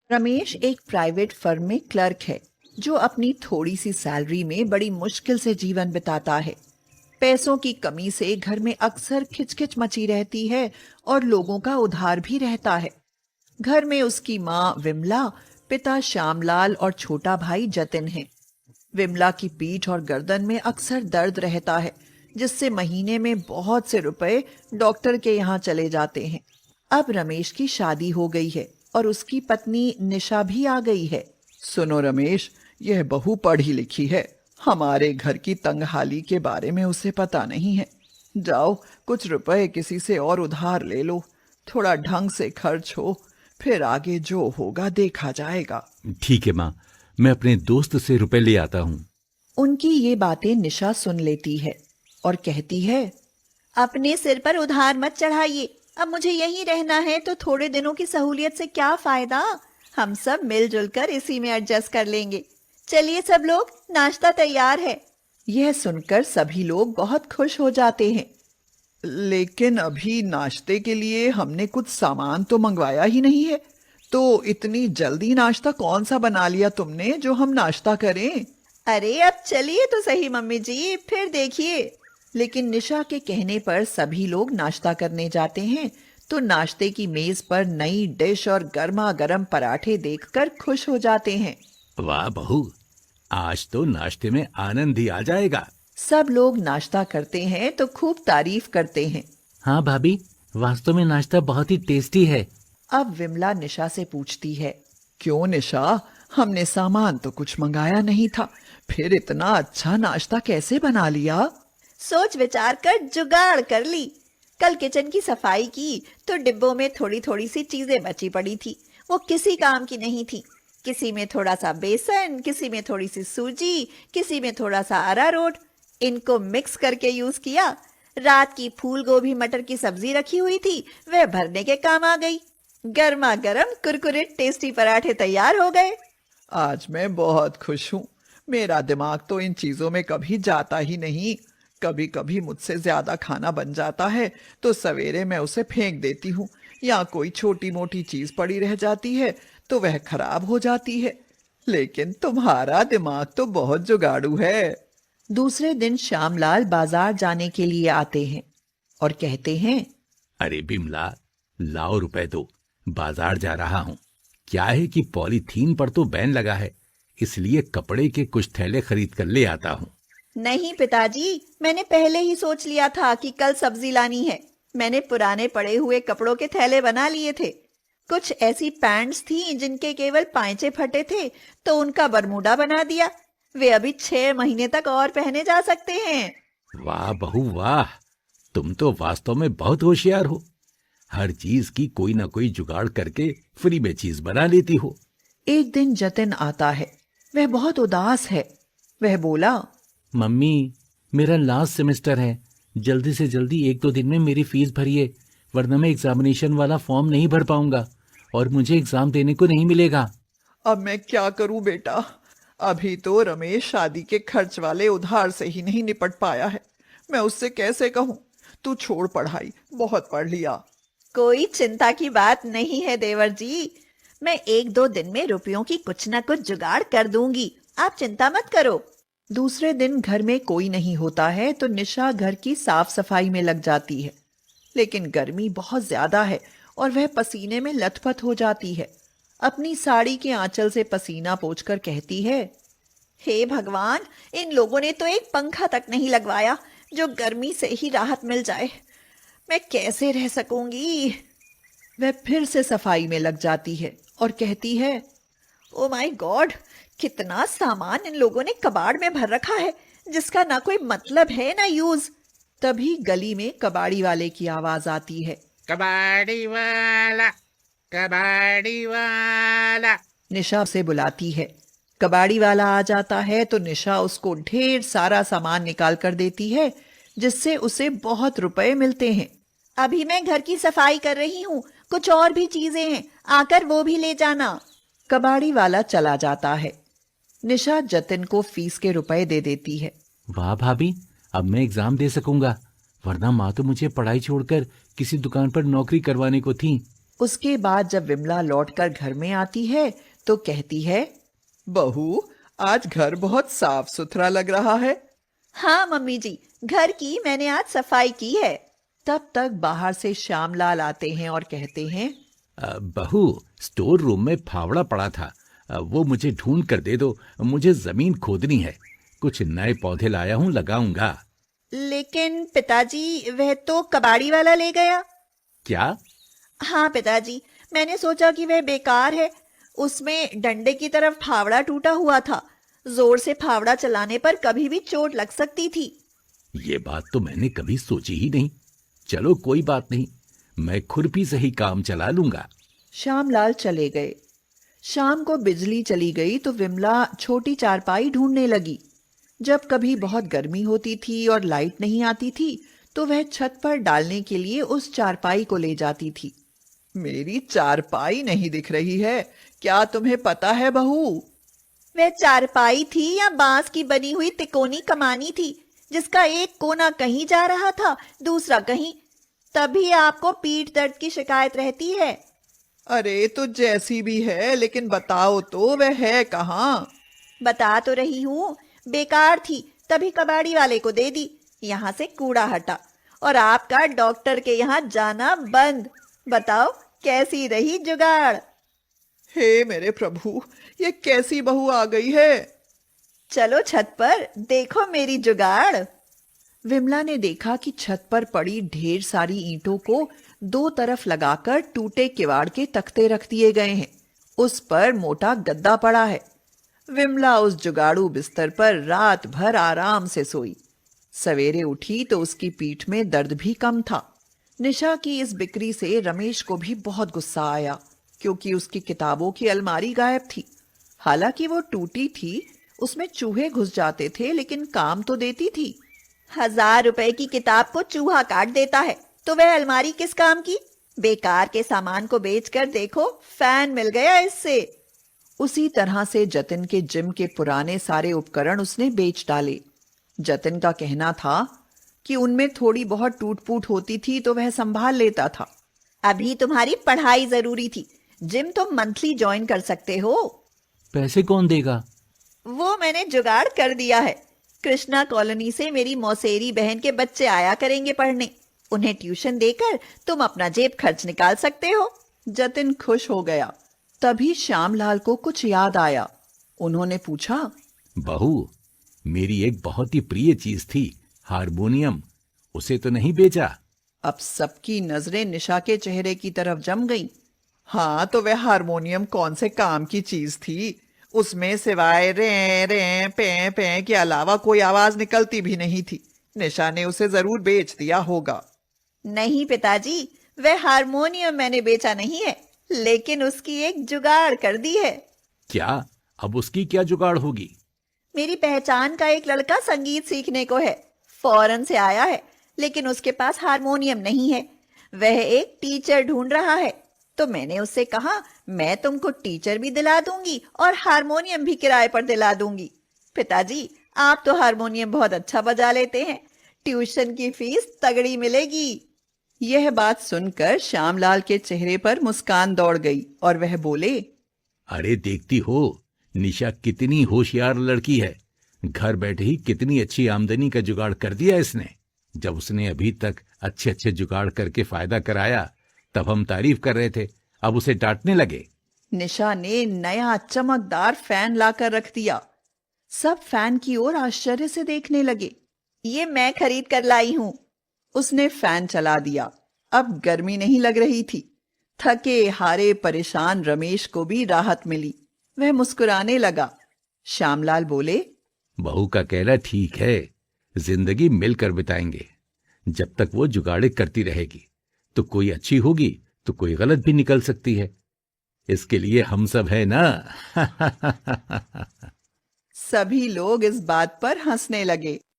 रमेश एक private firm में clerk है जो अपनी थोड़ी सी सैलरी में बड़ी मुश्किल से जीवन बिताता है। पैसों की कमी से घर में अक्सर खिचखिच मची रहती है और लोगों का उधार भी रहता है। घर में उसकी माँ विमला, पिता श्यामलाल और छोटा भाई जतिन है। विमला की पीठ और गर्दन में अक्सर दर्द रहता है, जिससे महीने में बहुत से रुपए डॉक्टर के यहाँ चले जाते हैं। अब रमेश की शादी हो गई है और उसकी पत्नी निशा भी आ गई है। सुनो रमेश, यह बहू पढ़ी लिखी है। हमारे घर की तंगहाली के बारे में उसे पता नहीं है। जाओ, कुछ रुपए किसी से और उधार ले लो। थोड़ा ढंग से खर्च हो, फिर आगे जो होगा देखा जाएगा। ठीक है माँ, मैं अपने दोस्त से रुपए ले आता हूँ। उनकी ये बातें निशा सुन लेती है और कहती है, अपने सिर पर उधार मत चढ़ाइए। अब मुझे यहीं रहना है तो थोड़े दिनों की सहूलियत से क्या फायदा। हम सब मिलजुल कर इसी में एडजस्ट कर लेंगे। चलिए सब लोग, नाश्ता तैयार है। यह सुनकर सभी लोग बहुत खुश हो जाते हैं। लेकिन अभी नाश्ते के लिए हमने कुछ सामान तो मंगवाया ही नहीं है, तो इतनी जल्दी नाश्ता कौन सा बना लिया तुमने जो हम नाश्ता करें? अरे अब चलिए तो सही मम्मी जी, फिर देखिए। लेकिन निशा के कहने पर सभी लोग नाश्ता करने जाते हैं तो नाश्ते की मेज पर नई डिश और गर्मा गर्म पराठे देखकर खुश हो जाते हैं। वाह बहू, आज तो नाश्ते में आनंद ही आ जाएगा। सब लोग नाश्ता करते हैं तो खूब तारीफ करते हैं। हाँ भाभी, वास्तव में नाश्ता बहुत ही टेस्टी है। अब विमला निशा से पूछती है, क्यों निशा, हमने सामान तो कुछ मंगाया नहीं था, फिर इतना अच्छा नाश्ता कैसे बना लिया? सोच विचार कर जुगाड़ कर ली। कल किचन की सफाई की तो डिब्बों में थोड़ी थोड़ी सी चीजें बची पड़ी थी। वो किसी काम की नहीं थी। किसी में थोड़ा सा बेसन, किसी में थोड़ी सी सूजी, किसी में थोड़ा सा अरारोट। इनको मिक्स करके यूज किया। रात की फूल गोभी मटर की सब्जी रखी हुई थी, वह भरने के काम आ गई। गर्मा गर्म कुरकुरे टेस्टी पराठे तैयार हो गए। आज मैं बहुत खुश हूँ। मेरा दिमाग तो इन चीजों में कभी जाता ही नहीं। कभी कभी मुझसे ज्यादा खाना बन जाता है तो सवेरे मैं उसे फेंक देती हूँ, या कोई छोटी मोटी चीज पड़ी रह जाती है तो वह खराब हो जाती है। लेकिन तुम्हारा दिमाग तो बहुत जुगाड़ू है। दूसरे दिन श्यामलाल बाजार जाने के लिए आते हैं और कहते हैं, अरे बिमला, लाओ रुपए दो, बाजार जा रहा हूँ। क्या है कि पॉलीथीन पर तो बैन लगा है, इसलिए कपड़े के कुछ थैले खरीद कर ले आता हूँ। नहीं पिताजी, मैंने पहले ही सोच लिया था कि कल सब्जी लानी है। मैंने पुराने पड़े हुए कपड़ों के थैले बना लिए थे। कुछ ऐसी पैंट्स थी जिनके केवल पांचे फटे थे, तो उनका बरमूडा बना दिया। वे अभी 6 महीने तक और पहने जा सकते हैं। वाह बहू वाह, तुम तो वास्तव में बहुत होशियार हो। हर चीज की कोई ना कोई जुगाड़ करके फ्री में चीज बना लेती हो। एक दिन जतिन आता है। वह बहुत उदास है। वह बोला, मम्मी, मेरा लास्ट सेमेस्टर है। जल्दी से जल्दी 1-2 दिन में मेरी फीस भरिए, वरना मैं एग्जामिनेशन वाला फॉर्म नहीं भर पाऊंगा और मुझे एग्जाम देने को नहीं मिलेगा। अब मैं क्या करूं बेटा? अभी तो रमेश शादी के खर्च वाले उधार से ही नहीं निपट पाया है। मैं उससे कैसे कहूं, तू छोड़ पढ़ाई, बहुत पढ़ लिया। कोई चिंता की बात नहीं है देवर जी। मैं 1-2 दिन में रुपयों की कुछ ना कुछ जुगाड़ कर दूंगी। आप चिंता मत करो। दूसरे दिन घर में कोई नहीं होता है तो निशा घर की साफ सफाई में लग जाती है। लेकिन गर्मी बहुत ज्यादा है और वह पसीने में लथपथ हो जाती है। अपनी साड़ी के आंचल से पसीना पोंछकर कहती है, हे भगवान, इन लोगों ने तो एक पंखा तक नहीं लगवाया जो गर्मी से ही राहत मिल जाए। मैं कैसे रह सकूंगी। वह फिर से सफाई में लग जाती है और कहती है, ओ माय गॉड, कितना सामान इन लोगों ने कबाड़ में भर रखा है, जिसका ना कोई मतलब है ना यूज। तभी गली में कबाड़ी वाले की आवाज आती है। कबाड़ी वाला, कबाड़ी वाला। निशा से बुलाती है। कबाड़ी वाला आ जाता है तो निशा उसको ढेर सारा सामान निकाल कर देती है, जिससे उसे बहुत रुपए मिलते हैं। अभी मैं घर की सफाई कर रही हूँ, कुछ और भी चीजें हैं, आकर वो भी ले जाना। कबाड़ी वाला चला जाता है। निशा जतिन को फीस के रुपए दे देती है। वाह भाभी, अब मैं एग्जाम दे सकूंगा, वरना माँ तो मुझे पढ़ाई छोड़कर किसी दुकान पर नौकरी करवाने को थी। उसके बाद जब विमला लौटकर घर में आती है तो कहती है, बहू, आज घर बहुत साफ सुथरा लग रहा है। हाँ मम्मी जी, घर की मैंने आज सफाई की है। तब तक बाहर से श्यामलाल आते हैं और कहते हैं, बहू, स्टोर रूम में फावड़ा पड़ा था, वो मुझे ढूंढ कर दे दो, मुझे जमीन खोदनी है। कुछ नए पौधे लाया हूँ, लगाऊंगा। लेकिन पिताजी, वह तो कबाड़ी वाला ले गया। क्या? हाँ पिताजी, मैंने सोचा कि वह बेकार है। उसमें डंडे की तरफ फावड़ा टूटा हुआ था। जोर से फावड़ा चलाने पर कभी भी चोट लग सकती थी। ये बात तो मैंने कभी सोची ही नहीं। चलो कोई बात नहीं, मैं खुरपी से ही काम चला लूंगा। श्यामलाल चले गए। शाम को बिजली चली गई तो विमला छोटी चारपाई ढूंढने लगी। जब कभी बहुत गर्मी होती थी और लाइट नहीं आती थी तो वह छत पर डालने के लिए उस चारपाई को ले जाती थी। मेरी चारपाई नहीं दिख रही है, क्या तुम्हें पता है बहू? वह चारपाई थी या बांस की बनी हुई तिकोनी कमानी थी, जिसका एक कोना कहीं जा रहा था, दूसरा कहीं। तभी आपको पीठ दर्द की शिकायत रहती है। अरे तो जैसी भी है, लेकिन बताओ तो वह है कहाँ? बता तो रही हूँ, बेकार थी, तभी कबाड़ी वाले को दे दी। यहाँ से कूड़ा हटा और आपका डॉक्टर के यहाँ जाना बंद। बताओ कैसी रही जुगाड़? हे मेरे प्रभु, ये कैसी बहू आ गई है? चलो छत पर देखो मेरी जुगाड़। विमला ने देखा कि छत पर पड़ी ढेर सारी ईंटों को दो तरफ लगाकर टूटे किवाड़ के तख्ते रख दिए गए हैं। उस पर मोटा गद्दा पड़ा है। विमला उस जुगाड़ू बिस्तर पर रात भर आराम से सोई। सवेरे उठी तो उसकी पीठ में दर्द भी कम था। निशा की इस बिक्री से रमेश को भी बहुत गुस्सा आया, क्योंकि उसकी किताबों की अलमारी गायब थी। हालांकि वो टूटी थी, उसमें चूहे घुस जाते थे, लेकिन काम तो देती थी। 1000 रुपए की किताब को चूहा काट देता है तो वह अलमारी किस काम की? बेकार के सामान को बेचकर देखो, फैन मिल गया इससे। उसी तरह से जतिन के जिम के पुराने सारे उपकरण उसने बेच डाले। जतिन का कहना था कि उनमें थोड़ी बहुत टूट फूट होती थी तो वह संभाल लेता था। अभी तुम्हारी पढ़ाई जरूरी थी, जिम तुम मंथली ज्वाइन कर सकते हो। पैसे कौन देगा? वो मैंने जुगाड़ कर दिया है। कृष्णा कॉलोनी से मेरी मौसेरी बहन के बच्चे आया करेंगे पढ़ने। उन्हें ट्यूशन देकर तुम अपना जेब खर्च निकाल सकते हो। जतिन खुश हो गया। तभी श्यामलाल को कुछ याद आया। उन्होंने पूछा, बहू, मेरी एक बहुत ही प्रिय चीज थी, हारमोनियम, उसे तो नहीं बेचा? अब सबकी नजरें निशा के चेहरे की तरफ जम गईं। हाँ, तो वह हारमोनियम कौन से काम की चीज थी? उसमें सिवाय रे रे पे पे के अलावा कोई आवाज निकलती भी नहीं थी। निशा ने उसे जरूर बेच दिया होगा। नहीं पिताजी, वह हारमोनियम मैंने बेचा नहीं है, लेकिन उसकी एक जुगाड़ कर दी है। क्या? अब उसकी क्या जुगाड़ होगी? मेरी पहचान का एक लड़का संगीत सीखने को है, फॉरेन से आया है, लेकिन उसके पास हारमोनियम नहीं है। वह एक टीचर ढूंढ रहा है, तो मैंने उससे कहा, मैं तुमको टीचर भी दिला दूंगी और हारमोनियम भी किराए पर दिला दूंगी। पिताजी, आप तो हारमोनियम बहुत अच्छा बजा लेते हैं, ट्यूशन की फीस तगड़ी मिलेगी। यह बात सुनकर श्यामलाल के चेहरे पर मुस्कान दौड़ गई और वह बोले, अरे देखती हो, निशा कितनी होशियार लड़की है। घर बैठे ही कितनी अच्छी आमदनी का जुगाड़ कर दिया इसने। जब उसने अभी तक अच्छे अच्छे जुगाड़ करके फायदा कराया तब हम तारीफ कर रहे थे, अब उसे डांटने लगे। निशा ने नया चमकदार फैन लाकर रख दिया। सब फैन की ओर आश्चर्य से देखने लगे। ये मैं खरीद कर लाई हूँ। उसने फैन चला दिया। अब गर्मी नहीं लग रही थी। थके हारे परेशान रमेश को भी राहत मिली। वह मुस्कुराने लगा। श्यामलाल बोले, बहू का कहना ठीक है, जिंदगी मिलकर बिताएंगे। जब तक वो जुगाड़े करती रहेगी तो कोई अच्छी होगी तो कोई गलत भी निकल सकती है। इसके लिए हम सब है ना। सभी लोग इस बात पर हंसने लगे।